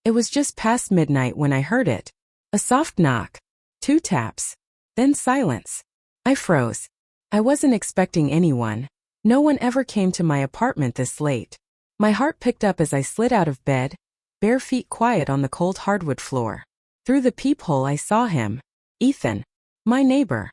It was just past midnight when I heard it. A soft knock. 2 taps. Then silence. I froze. I wasn't expecting anyone. No one ever came to my apartment this late. My heart picked up as I slid out of bed, bare feet quiet on the cold hardwood floor. Through the peephole I saw him. Ethan. My neighbor.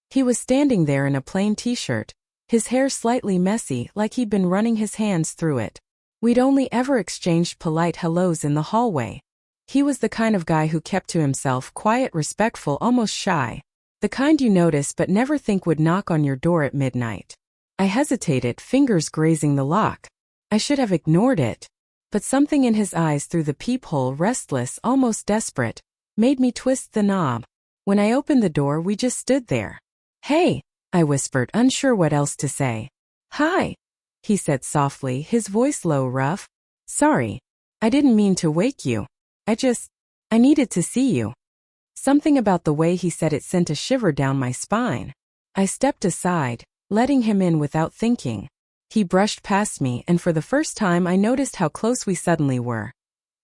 He was standing there in a plain t-shirt, his hair slightly messy like he'd been running his hands through it. We'd only ever exchanged polite hellos in the hallway. He was the kind of guy who kept to himself, quiet, respectful, almost shy. The kind you notice but never think would knock on your door at midnight. I hesitated, fingers grazing the lock. I should have ignored it. But something in his eyes through the peephole, restless, almost desperate, made me twist the knob. When I opened the door, we just stood there. "Hey," I whispered, unsure what else to say. "Hi," he said softly, his voice low, rough. "Sorry. I didn't mean to wake you. I needed to see you." Something about the way he said it sent a shiver down my spine. I stepped aside, letting him in without thinking. He brushed past me, and for the first time I noticed how close we suddenly were.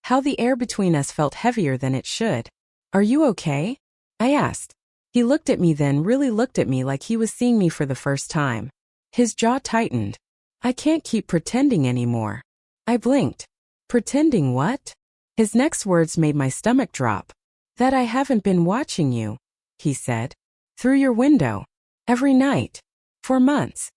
How the air between us felt heavier than it should. "Are you okay?" I asked. He looked at me, then really looked at me like he was seeing me for the first time. His jaw tightened. "I can't keep pretending anymore." I blinked. "Pretending what?" His next words made my stomach drop. "That I haven't been watching you," he said. "Through your window. Every night. For months."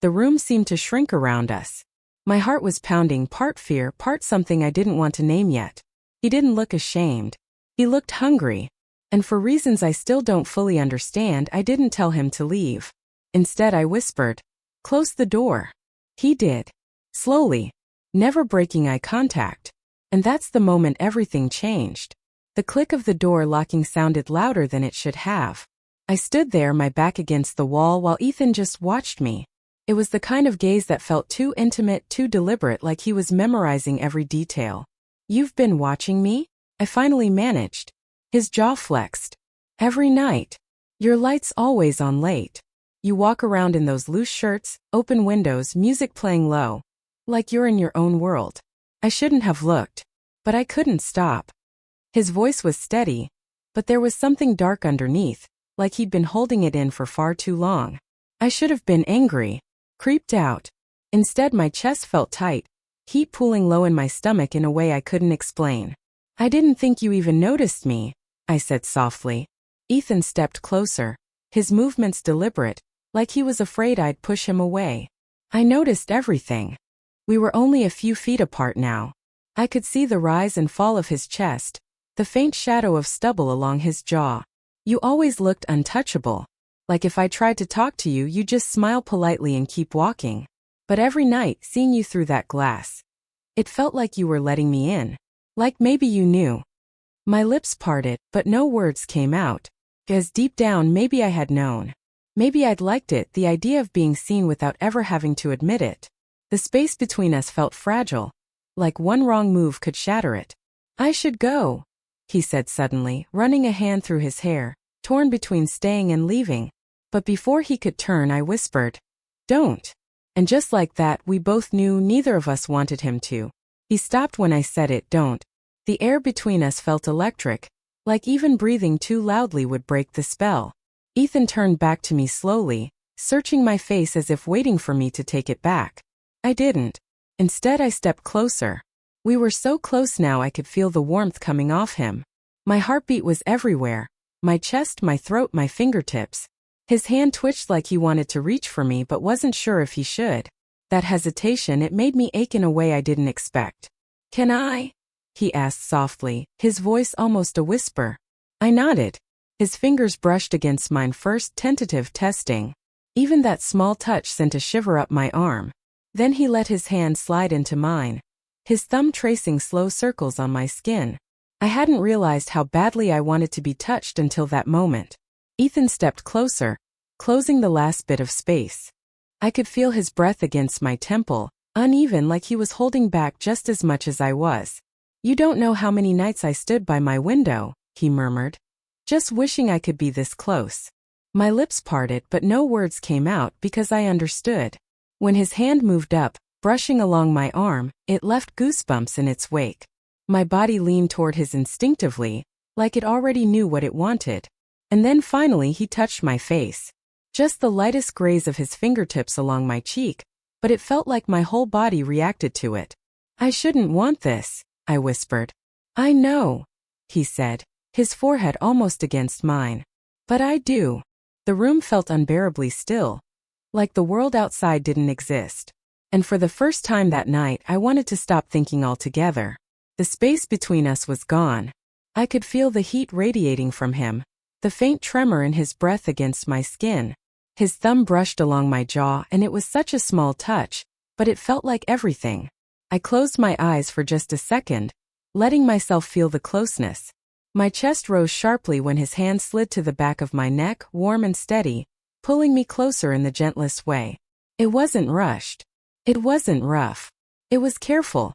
The room seemed to shrink around us. My heart was pounding, part fear, part something I didn't want to name yet. He didn't look ashamed. He looked hungry. And for reasons I still don't fully understand, I didn't tell him to leave. Instead, I whispered, "Close the door." He did. Slowly. Never breaking eye contact. And that's the moment everything changed. The click of the door locking sounded louder than it should have. I stood there, my back against the wall, while Ethan just watched me. It was the kind of gaze that felt too intimate, too deliberate, like he was memorizing every detail. "You've been watching me?" I finally managed. His jaw flexed. "Every night. Your light's always on late. You walk around in those loose shirts, open windows, music playing low. Like you're in your own world." I shouldn't have looked. But I couldn't stop. His voice was steady, but there was something dark underneath, like he'd been holding it in for far too long. I should have been angry, creeped out. Instead, my chest felt tight, heat pooling low in my stomach in a way I couldn't explain. "I didn't think you even noticed me," I said softly. Ethan stepped closer, his movements deliberate, like he was afraid I'd push him away. I noticed everything. We were only a few feet apart now. I could see the rise and fall of his chest, the faint shadow of stubble along his jaw. "You always looked untouchable. Like if I tried to talk to you, you'd just smile politely and keep walking. But every night, seeing you through that glass, it felt like you were letting me in. Like maybe you knew." My lips parted, but no words came out. As deep down, maybe I had known. Maybe I'd liked it, the idea of being seen without ever having to admit it. The space between us felt fragile, like one wrong move could shatter it. "I should go," he said suddenly, running a hand through his hair, torn between staying and leaving. But before he could turn, I whispered, "Don't." And just like that, we both knew neither of us wanted him to. He stopped when I said it, "Don't." The air between us felt electric, like even breathing too loudly would break the spell. Ethan turned back to me slowly, searching my face as if waiting for me to take it back. I didn't. Instead, I stepped closer. We were so close now I could feel the warmth coming off him. My heartbeat was everywhere. My chest, my throat, my fingertips. His hand twitched like he wanted to reach for me but wasn't sure if he should. That hesitation, it made me ache in a way I didn't expect. "Can I?" he asked softly, his voice almost a whisper. I nodded. His fingers brushed against mine first, tentative, testing. Even that small touch sent a shiver up my arm. Then he let his hand slide into mine, his thumb tracing slow circles on my skin. I hadn't realized how badly I wanted to be touched until that moment. Ethan stepped closer, closing the last bit of space. I could feel his breath against my temple, uneven, like he was holding back just as much as I was. "You don't know how many nights I stood by my window," he murmured, "just wishing I could be this close." My lips parted, but no words came out because I understood. When his hand moved up, brushing along my arm, it left goosebumps in its wake. My body leaned toward his instinctively, like it already knew what it wanted. And then finally he touched my face. Just the lightest graze of his fingertips along my cheek, but it felt like my whole body reacted to it. "I shouldn't want this," I whispered. "I know," he said, his forehead almost against mine. "But I do." The room felt unbearably still, like the world outside didn't exist. And for the first time that night, I wanted to stop thinking altogether. The space between us was gone. I could feel the heat radiating from him, the faint tremor in his breath against my skin. His thumb brushed along my jaw, and it was such a small touch, but it felt like everything. I closed my eyes for just a second, letting myself feel the closeness. My chest rose sharply when his hand slid to the back of my neck, warm and steady, pulling me closer in the gentlest way. It wasn't rushed. It wasn't rough. It was careful.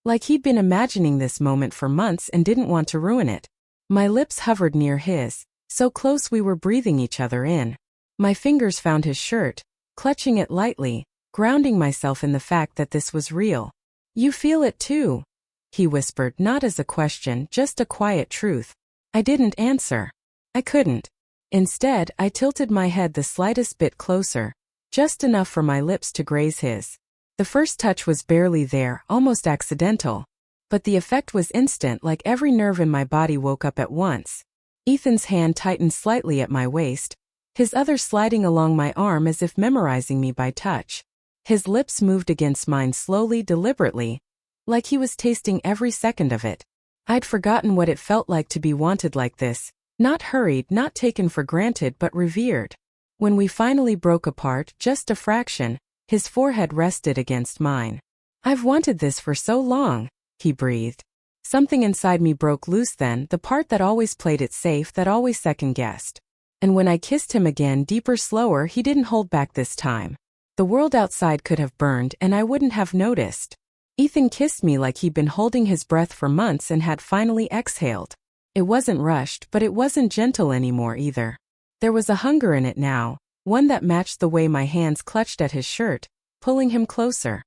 Like he'd been imagining this moment for months and didn't want to ruin it. My lips hovered near his, so close we were breathing each other in. My fingers found his shirt, clutching it lightly, grounding myself in the fact that this was real. "You feel it too," he whispered, not as a question, just a quiet truth. I didn't answer. I couldn't. Instead, I tilted my head the slightest bit closer, just enough for my lips to graze his. The first touch was barely there, almost accidental. But the effect was instant, like every nerve in my body woke up at once. Ethan's hand tightened slightly at my waist, his other sliding along my arm as if memorizing me by touch. His lips moved against mine slowly, deliberately, like he was tasting every second of it. I'd forgotten what it felt like to be wanted like this, not hurried, not taken for granted, but revered. When we finally broke apart, just a fraction, his forehead rested against mine. "I've wanted this for so long," he breathed. Something inside me broke loose then, the part that always played it safe, that always second-guessed. And when I kissed him again, deeper, slower, he didn't hold back this time. The world outside could have burned, and I wouldn't have noticed. Ethan kissed me like he'd been holding his breath for months and had finally exhaled. It wasn't rushed, but it wasn't gentle anymore either. There was a hunger in it now, one that matched the way my hands clutched at his shirt, pulling him closer.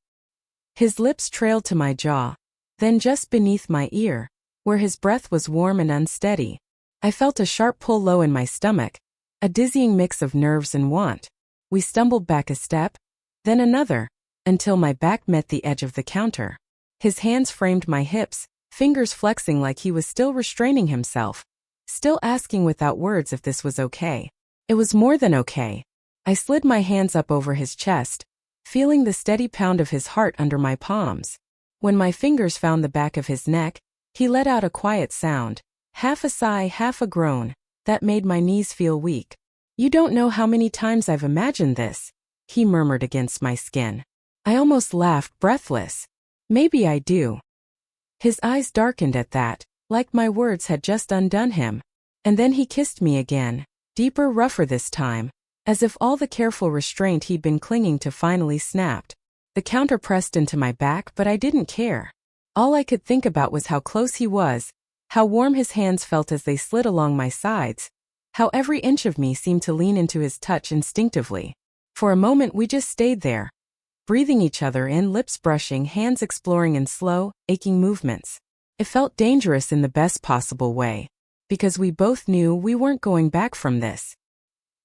His lips trailed to my jaw, then just beneath my ear, where his breath was warm and unsteady. I felt a sharp pull low in my stomach, a dizzying mix of nerves and want. We stumbled back a step, then another, until my back met the edge of the counter. His hands framed my hips, fingers flexing like he was still restraining himself, still asking without words if this was okay. It was more than okay. I slid my hands up over his chest, feeling the steady pound of his heart under my palms. When my fingers found the back of his neck, he let out a quiet sound, half a sigh, half a groan, that made my knees feel weak. "You don't know how many times I've imagined this," he murmured against my skin. I almost laughed, breathless. "Maybe I do." His eyes darkened at that, like my words had just undone him. And then he kissed me again, deeper, rougher this time, as if all the careful restraint he'd been clinging to finally snapped. The counter pressed into my back, but I didn't care. All I could think about was how close he was, how warm his hands felt as they slid along my sides, how every inch of me seemed to lean into his touch instinctively. For a moment we just stayed there, breathing each other in, lips brushing, hands exploring in slow, aching movements. It felt dangerous in the best possible way, because we both knew we weren't going back from this.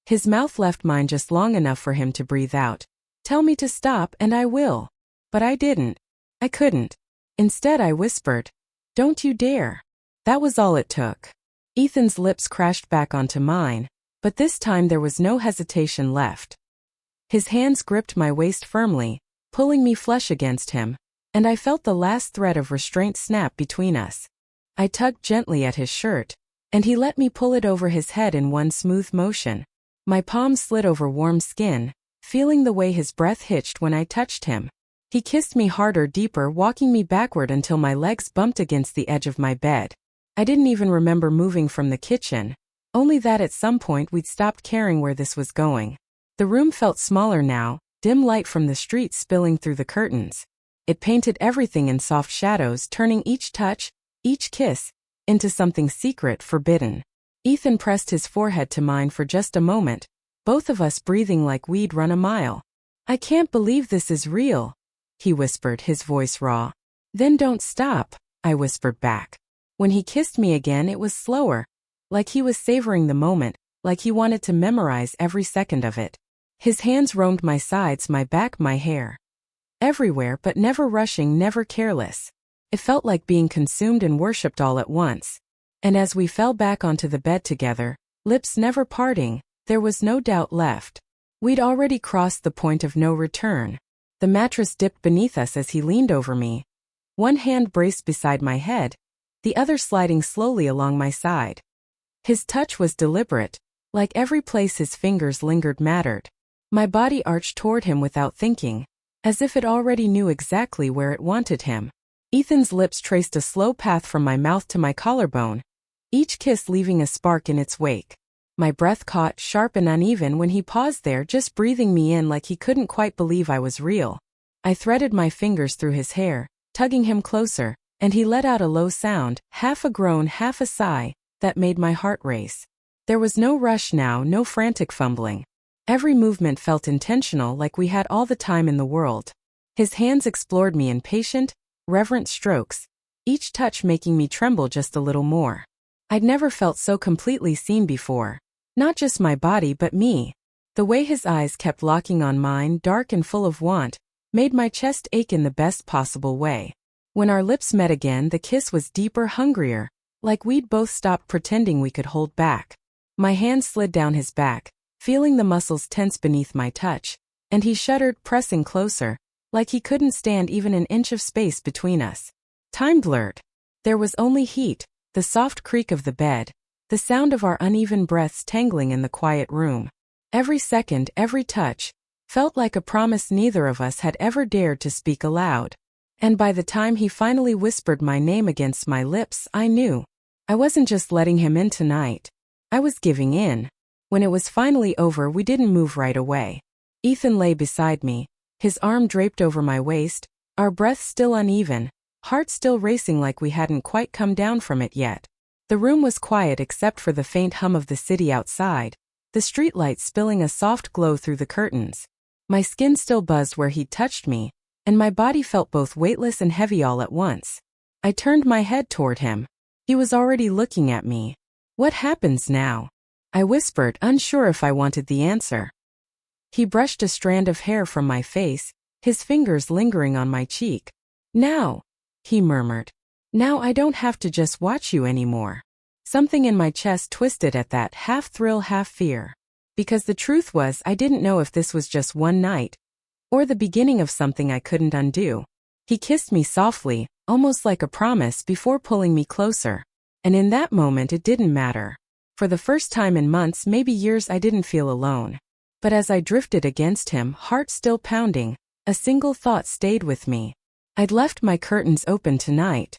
His mouth left mine just long enough for him to breathe out, "Tell me to stop and I will." But I didn't. I couldn't. Instead I whispered, "Don't you dare." That was all it took. Ethan's lips crashed back onto mine, but this time there was no hesitation left. His hands gripped my waist firmly, pulling me flush against him, and I felt the last thread of restraint snap between us. I tugged gently at his shirt, and he let me pull it over his head in one smooth motion. My palms slid over warm skin, feeling the way his breath hitched when I touched him. He kissed me harder, deeper, walking me backward until my legs bumped against the edge of my bed. I didn't even remember moving from the kitchen, only that at some point we'd stopped caring where this was going. The room felt smaller now, dim light from the street spilling through the curtains. It painted everything in soft shadows, turning each touch, each kiss, into something secret, forbidden. Ethan pressed his forehead to mine for just a moment, both of us breathing like we'd run a mile. "I can't believe this is real," he whispered, his voice raw. "Then don't stop," I whispered back. When he kissed me again, it was slower, like he was savoring the moment, like he wanted to memorize every second of it. His hands roamed my sides, my back, my hair. Everywhere, but never rushing, never careless. It felt like being consumed and worshipped all at once. And as we fell back onto the bed together, lips never parting, there was no doubt left. We'd already crossed the point of no return. The mattress dipped beneath us as he leaned over me. One hand braced beside my head, the other sliding slowly along my side. His touch was deliberate, like every place his fingers lingered mattered. My body arched toward him without thinking, as if it already knew exactly where it wanted him. Ethan's lips traced a slow path from my mouth to my collarbone, each kiss leaving a spark in its wake. My breath caught, sharp and uneven, when he paused there, just breathing me in like he couldn't quite believe I was real. I threaded my fingers through his hair, tugging him closer, and he let out a low sound, half a groan, half a sigh, that made my heart race. There was no rush now, no frantic fumbling. Every movement felt intentional, like we had all the time in the world. His hands explored me in patient, reverent strokes, each touch making me tremble just a little more. I'd never felt so completely seen before. Not just my body but me. The way his eyes kept locking on mine, dark and full of want, made my chest ache in the best possible way. When our lips met again, the kiss was deeper, hungrier, like we'd both stopped pretending we could hold back. My hand slid down his back, feeling the muscles tense beneath my touch, and he shuddered, pressing closer, like he couldn't stand even an inch of space between us. Time blurred. There was only heat, the soft creak of the bed, the sound of our uneven breaths tangling in the quiet room. Every second, every touch, felt like a promise neither of us had ever dared to speak aloud. And by the time he finally whispered my name against my lips, I knew. I wasn't just letting him in tonight. I was giving in. When it was finally over, we didn't move right away. Ethan lay beside me, his arm draped over my waist, our breaths still uneven, heart still racing like we hadn't quite come down from it yet. The room was quiet except for the faint hum of the city outside, the streetlights spilling a soft glow through the curtains. My skin still buzzed where he'd touched me, and my body felt both weightless and heavy all at once. I turned my head toward him. He was already looking at me. "What happens now?" I whispered, unsure if I wanted the answer. He brushed a strand of hair from my face, his fingers lingering on my cheek. "Now," he murmured. "Now I don't have to just watch you anymore." Something in my chest twisted at that, half thrill, half fear. Because the truth was, I didn't know if this was just one night, or the beginning of something I couldn't undo. He kissed me softly, almost like a promise, before pulling me closer. And in that moment it didn't matter. For the first time in months, maybe years, I didn't feel alone. But as I drifted against him, heart still pounding, a single thought stayed with me. I'd left my curtains open tonight.